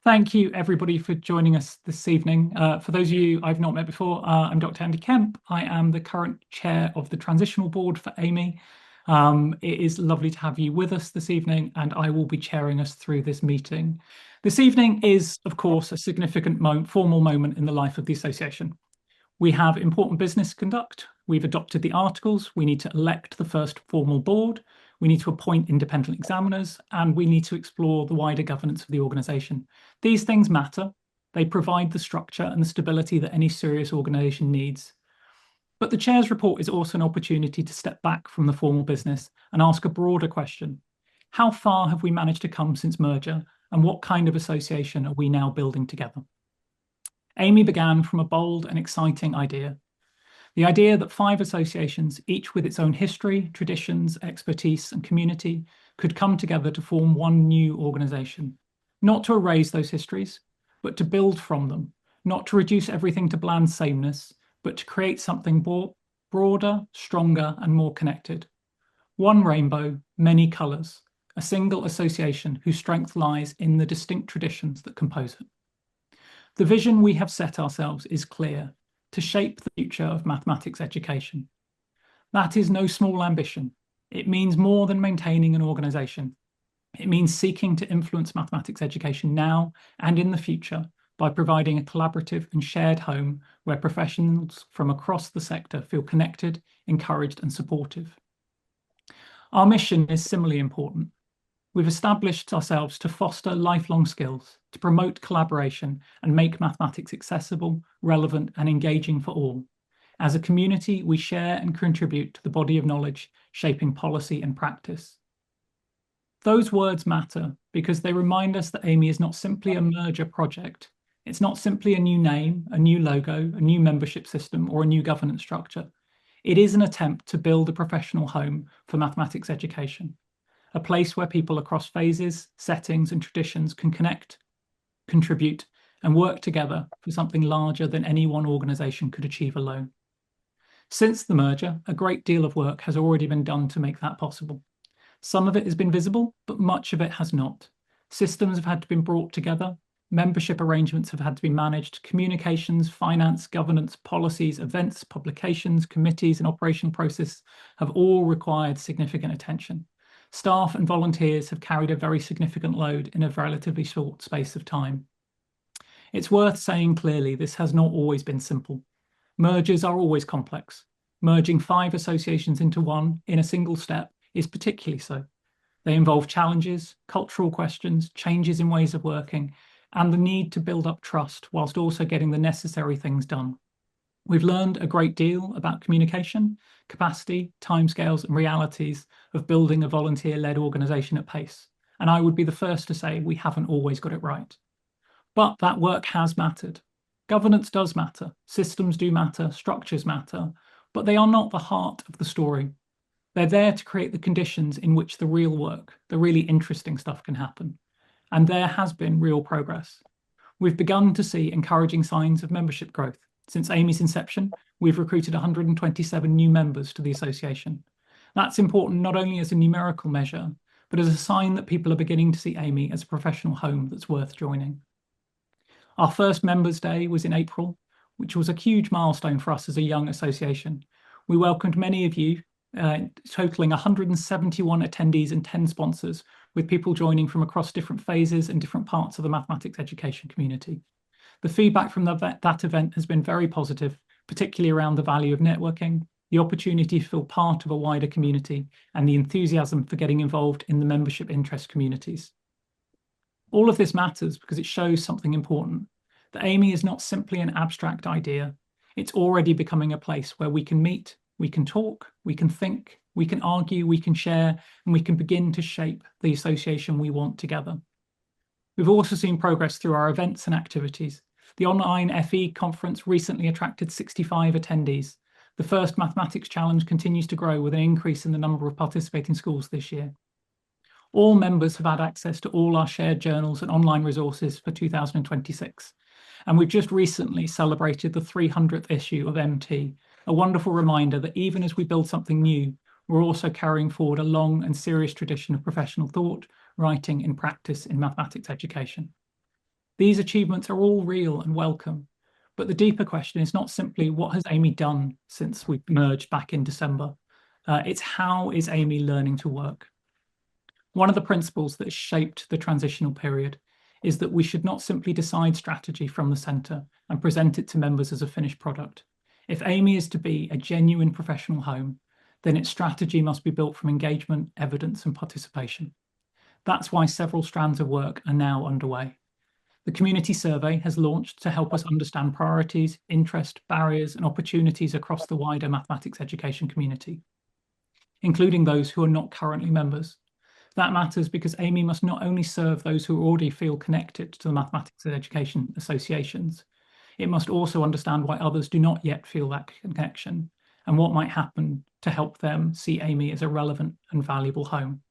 Thank you, everybody, for joining us this evening. For those of you I've not met before, I'm Dr. Andy Kemp. I am the current chair of the Transitional Board for AMiE. It is lovely to have you with us this evening, and I will be chairing us through this meeting. This evening is, of course, a significant formal moment in the life of the association. We have important business to conduct. We've adopted the articles. We need to elect the first formal board. We need to appoint independent examiners, and we need to explore the wider governance of the organisation. These things matter. They provide the structure and the stability that any serious organisation needs. But the chair's report is also an opportunity to step back from the formal business and ask a broader question. How far have we managed to come since merger, and what kind of association are we now building together? AMiE began from a bold and exciting idea. The idea that 5 associations, each with its own history, traditions, expertise, and community, could come together to form one new organisation, not to erase those histories, but to build from them, not to reduce everything to bland sameness, but to create something broader, stronger, and more connected. One rainbow, many colours, a single association whose strength lies in the distinct traditions that compose it. The vision we have set ourselves is clear: to shape the future of mathematics education. That is no small ambition. It means more than maintaining an organisation. It means seeking to influence mathematics education now and in the future by providing a collaborative and shared home where professionals from across the sector feel connected, encouraged, and supportive. Our mission is similarly important. We've established ourselves to foster lifelong skills, to promote collaboration and make mathematics accessible, relevant, and engaging for all. As a community, we share and contribute to the body of knowledge, shaping policy and practice. Those words matter because they remind us that AMiE is not simply a merger project. It's not simply a new name, a new logo, a new membership system, or a new governance structure. It is an attempt to build a professional home for mathematics education. A place where people across phases, settings, and traditions can connect, contribute, and work together for something larger than any one organisation could achieve alone. Since the merger, a great deal of work has already been done to make that possible. Some of it has been visible, but much of it has not. Systems have had to be brought together, membership arrangements have had to be managed, communications, finance, governance, policies, events, publications, committees, and operational process have all required significant attention. Staff and volunteers have carried a very significant load in a relatively short space of time. It's worth saying clearly this has not always been simple. Mergers are always complex. Merging 5 associations into one in a single step is particularly so. They involve challenges, cultural questions, changes in ways of working, and the need to build up trust whilst also getting the necessary things done. We've learned a great deal about communication, capacity, timescales, and realities of building a volunteer-led organisation at pace. And I would be the first to say we haven't always got it right. But that work has mattered. Governance does matter, systems do matter, structures matter, but they are not the heart of the story. They're there to create the conditions in which the real work, the really interesting stuff can happen. And there has been real progress. We've begun to see encouraging signs of membership growth. Since AMiE's inception, we've recruited 127 new members to the association. That's important not only as a numerical measure, but as a sign that people are beginning to see AMiE as a professional home that's worth joining. Our first Members' Day was in April, which was a huge milestone for us as a young association. We welcomed many of you, totaling 171 attendees and 10 sponsors, with people joining from across different phases and different parts of the mathematics education community. The feedback from that event has been very positive, particularly around the value of networking, the opportunity to feel part of a wider community, and the enthusiasm for getting involved in the membership interest communities. All of this matters because it shows something important, that AMiE is not simply an abstract idea. It's already becoming a place where we can meet, we can talk, we can think, we can argue, we can share, and we can begin to shape the association we want together. We've also seen progress through our events and activities. The online FE conference recently attracted 65 attendees. The first Mathematics Challenge continues to grow with an increase in the number of participating schools this year. All members have had access to all our shared journals and online resources for 2026. And we've just recently celebrated the 300th issue of MT, a wonderful reminder that even as we build something new, we're also carrying forward a long and serious tradition of professional thought, writing, and practice in mathematics education. These achievements are all real and welcome, but the deeper question is not simply what has AMiE done since we merged back in December. It's how is AMiE learning to work? One of the principles that has shaped the transitional period is that we should not simply decide strategy from the centre and present it to members as a finished product. If AMiE is to be a genuine professional home, then its strategy must be built from engagement, evidence, and participation. That's why several strands of work are now underway. The community survey has launched to help us understand priorities, interest, barriers, and opportunities across the wider mathematics education community, including those who are not currently members. That matters because AMiE must not only serve those who already feel connected to the mathematics education associations, it must also understand why others do not yet feel that connection and what might happen to help them see AMiE as a relevant and valuable home.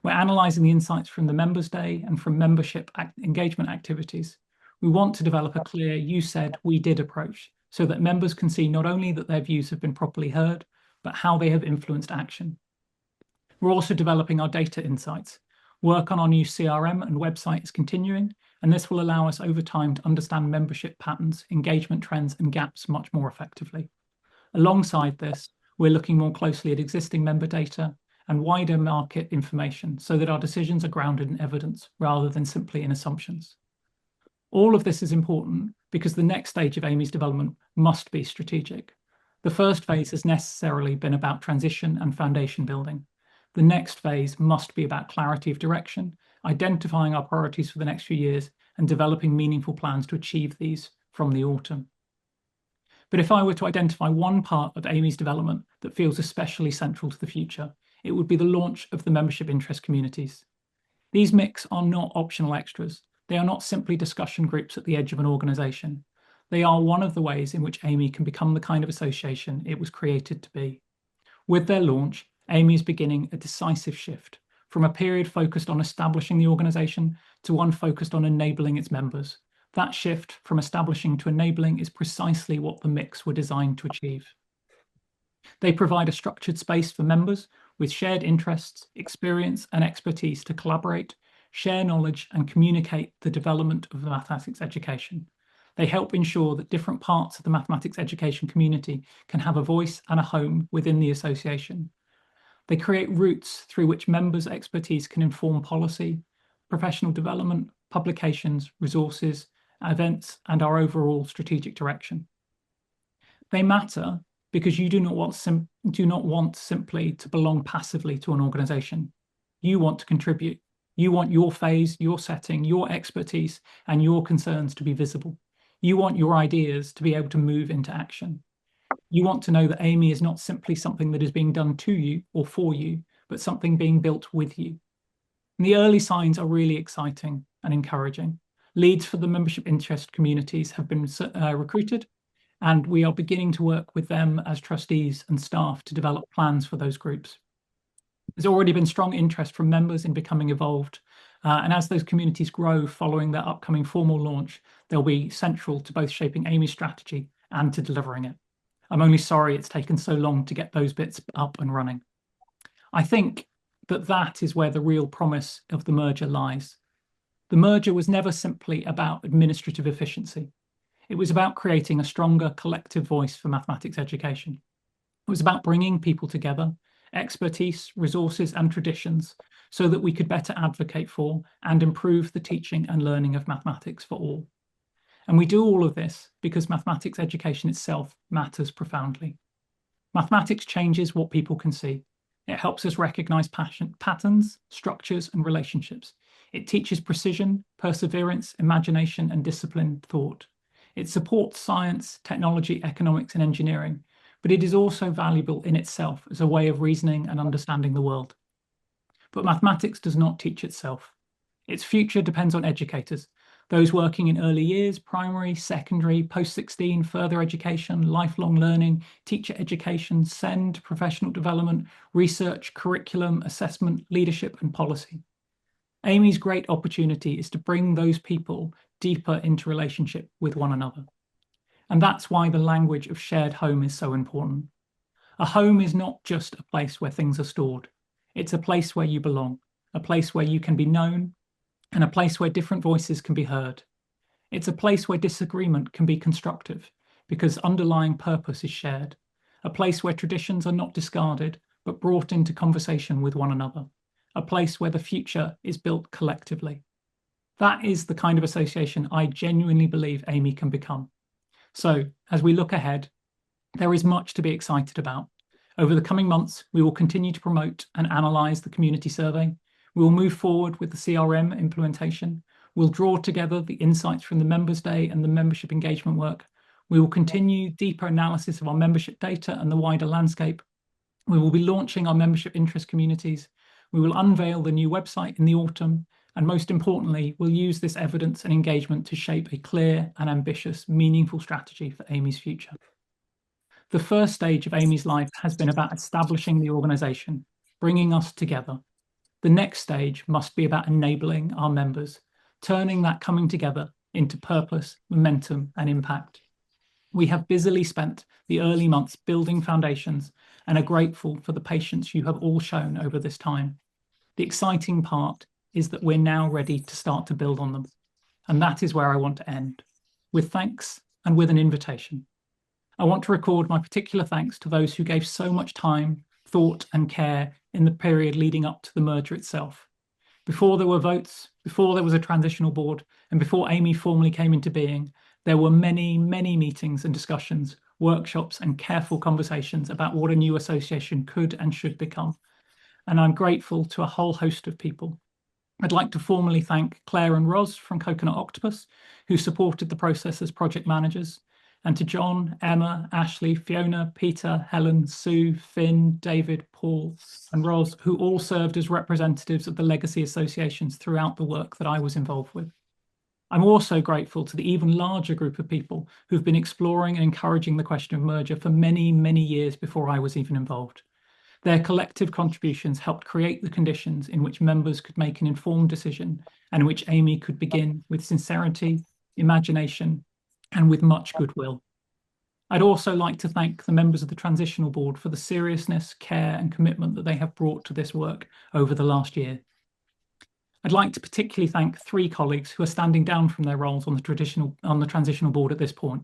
We're analysing the insights from the Members' Day and from membership engagement activities. We want to develop a clear you said, we did approach so that members can see not only that their views have been properly heard, but how they have influenced action. We're also developing our data insights. Work on our new CRM and website is continuing, and this will allow us over time to understand membership patterns, engagement trends, and gaps much more effectively. Alongside this, we're looking more closely at existing member data and wider market information so that our decisions are grounded in evidence rather than simply in assumptions. All of this is important because the next stage of AMiE's development must be strategic. The first phase has necessarily been about transition and foundation building. The next phase must be about clarity of direction, identifying our priorities for the next few years, and developing meaningful plans to achieve these from the autumn. But if I were to identify one part of AMiE's development that feels especially central to the future, it would be the launch of the membership interest communities. These MICs are not optional extras. They are not simply discussion groups at the edge of an organisation. They are one of the ways in which AMiE can become the kind of association it was created to be. With their launch, AMiE is beginning a decisive shift from a period focused on establishing the organisation to one focused on enabling its members. That shift from establishing to enabling is precisely what the MICs were designed to achieve. They provide a structured space for members with shared interests, experience, and expertise to collaborate, share knowledge, and communicate the development of the mathematics education. They help ensure that different parts of the mathematics education community can have a voice and a home within the association. They create routes through which members' expertise can inform policy, professional development, publications, resources, events, and our overall strategic direction. They matter because you do not want simply to belong passively to an organisation. You want to contribute. You want your phase, your setting, your expertise, and your concerns to be visible. You want your ideas to be able to move into action. You want to know that AMiE is not simply something that is being done to you or for you, but something being built with you. And the early signs are really exciting and encouraging. Leads for the membership interest communities have been recruited, and we are beginning to work with them as trustees and staff to develop plans for those groups. There's already been strong interest from members in becoming involved, and as those communities grow following their upcoming formal launch, they'll be central to both shaping AMiE's strategy and to delivering it. I'm only sorry it's taken so long to get those bits up and running. I think that is where the real promise of the merger lies. The merger was never simply about administrative efficiency. It was about creating a stronger collective voice for mathematics education. It was about bringing people together, expertise, resources, and traditions, so that we could better advocate for and improve the teaching and learning of mathematics for all. And we do all of this because mathematics education itself matters profoundly. Mathematics changes what people can see. It helps us recognise patterns, structures, and relationships. It teaches precision, perseverance, imagination, and disciplined thought. It supports science, technology, economics, and engineering, but it is also valuable in itself as a way of reasoning and understanding the world. But mathematics does not teach itself. Its future depends on educators, those working in early years, primary, secondary, post-16, further education, lifelong learning, teacher education, SEND, professional development, research, curriculum, assessment, leadership, and policy. AMiE's great opportunity is to bring those people deeper into relationship with one another. And that's why the language of shared home is so important. A home is not just a place where things are stored. It's a place where you belong, a place where you can be known, and a place where different voices can be heard. It's a place where disagreement can be constructive because underlying purpose is shared, a place where traditions are not discarded but brought into conversation with one another, a place where the future is built collectively. That is the kind of association I genuinely believe AMiE can become. So, as we look ahead, there is much to be excited about. Over the coming months, we will continue to promote and analyse the community survey. We will move forward with the CRM implementation. We'll draw together the insights from the Members' Day and the membership engagement work. We will continue deeper analysis of our membership data and the wider landscape. We will be launching our membership interest communities. We will unveil the new website in the autumn. And most importantly, we'll use this evidence and engagement to shape a clear and ambitious, meaningful strategy for AMiE's future. The first stage of AMiE's life has been about establishing the organisation, bringing us together. The next stage must be about enabling our members, turning that coming together into purpose, momentum, and impact. We have busily spent the early months building foundations and are grateful for the patience you have all shown over this time. The exciting part is that we're now ready to start to build on them. And that is where I want to end, with thanks and with an invitation. I want to record my particular thanks to those who gave so much time, thought, and care in the period leading up to the merger itself. Before there were votes, before there was a transitional board, and before AMiE formally came into being, there were many, many meetings and discussions, workshops, and careful conversations about what a new association could and should become. And I'm grateful to a whole host of people. I'd like to formally thank Claire and Roz from Coconut Octopus, who supported the process as project managers, and to John, Emma, Ashley, Fiona, Peter, Helen, Sue, Finn, David, Paul, and Roz, who all served as representatives of the legacy associations throughout the work that I was involved with. I'm also grateful to the even larger group of people who've been exploring and encouraging the question of merger for many, many years before I was even involved. Their collective contributions helped create the conditions in which members could make an informed decision and in which AMiE could begin with sincerity, imagination, and with much goodwill. I'd also like to thank the members of the Transitional Board for the seriousness, care, and commitment that they have brought to this work over the last year. I'd like to particularly thank 3 colleagues who are standing down from their roles on the Transitional Board at this point.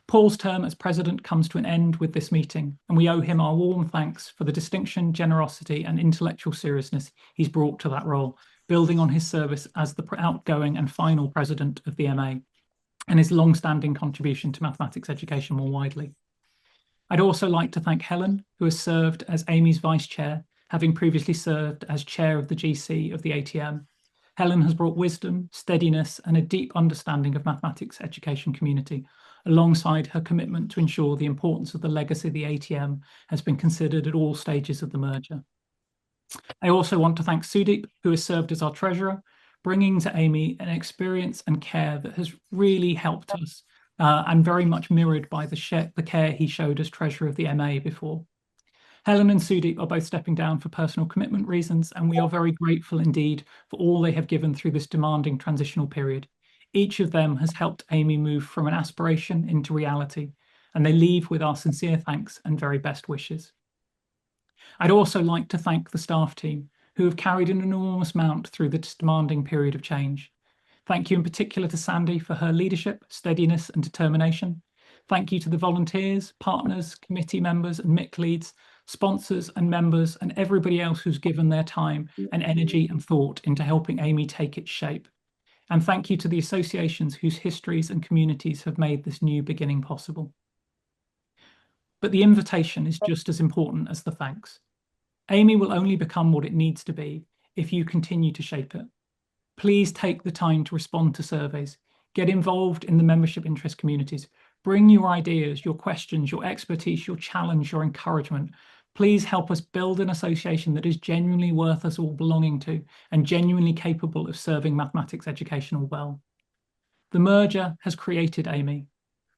Paul's term as president comes to an end with this meeting, and we owe him our warm thanks for the distinction, generosity, and intellectual seriousness he's brought to that role, building on his service as the outgoing and final president of the MA, and his long-standing contribution to mathematics education more widely. I'd also like to thank Helen, who has served as AMiE's vice chair, having previously served as chair of the GC of the ATM. Helen has brought wisdom, steadiness, and a deep understanding of mathematics education community, alongside her commitment to ensure the importance of the legacy of the ATM has been considered at all stages of the merger. I also want to thank Sudeep, who has served as our treasurer, bringing to AMiE an experience and care that has really helped us and very much mirrored by the care he showed as treasurer of the MA before. Helen and Sudeep are both stepping down for personal commitment reasons, and we are very grateful indeed for all they have given through this demanding transitional period. Each of them has helped AMiE move from an aspiration into reality, and they leave with our sincere thanks and very best wishes. I'd also like to thank the staff team, who have carried an enormous amount through this demanding period of change. Thank you in particular to Sandy for her leadership, steadiness, and determination. Thank you to the volunteers, partners, committee members, and MIC leads, sponsors and members, and everybody else who's given their time and energy and thought into helping AMiE take its shape. And thank you to the associations whose histories and communities have made this new beginning possible. But the invitation is just as important as the thanks. AMiE will only become what it needs to be if you continue to shape it. Please take the time to respond to surveys, get involved in the membership interest communities, bring your ideas, your questions, your expertise, your challenge, your encouragement. Please help us build an association that is genuinely worth us all belonging to and genuinely capable of serving mathematics education well. The merger has created AMiE,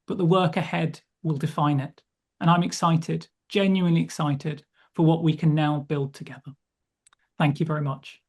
but the work ahead will define it. And I'm excited, genuinely excited, for what we can now build together. Thank you very much.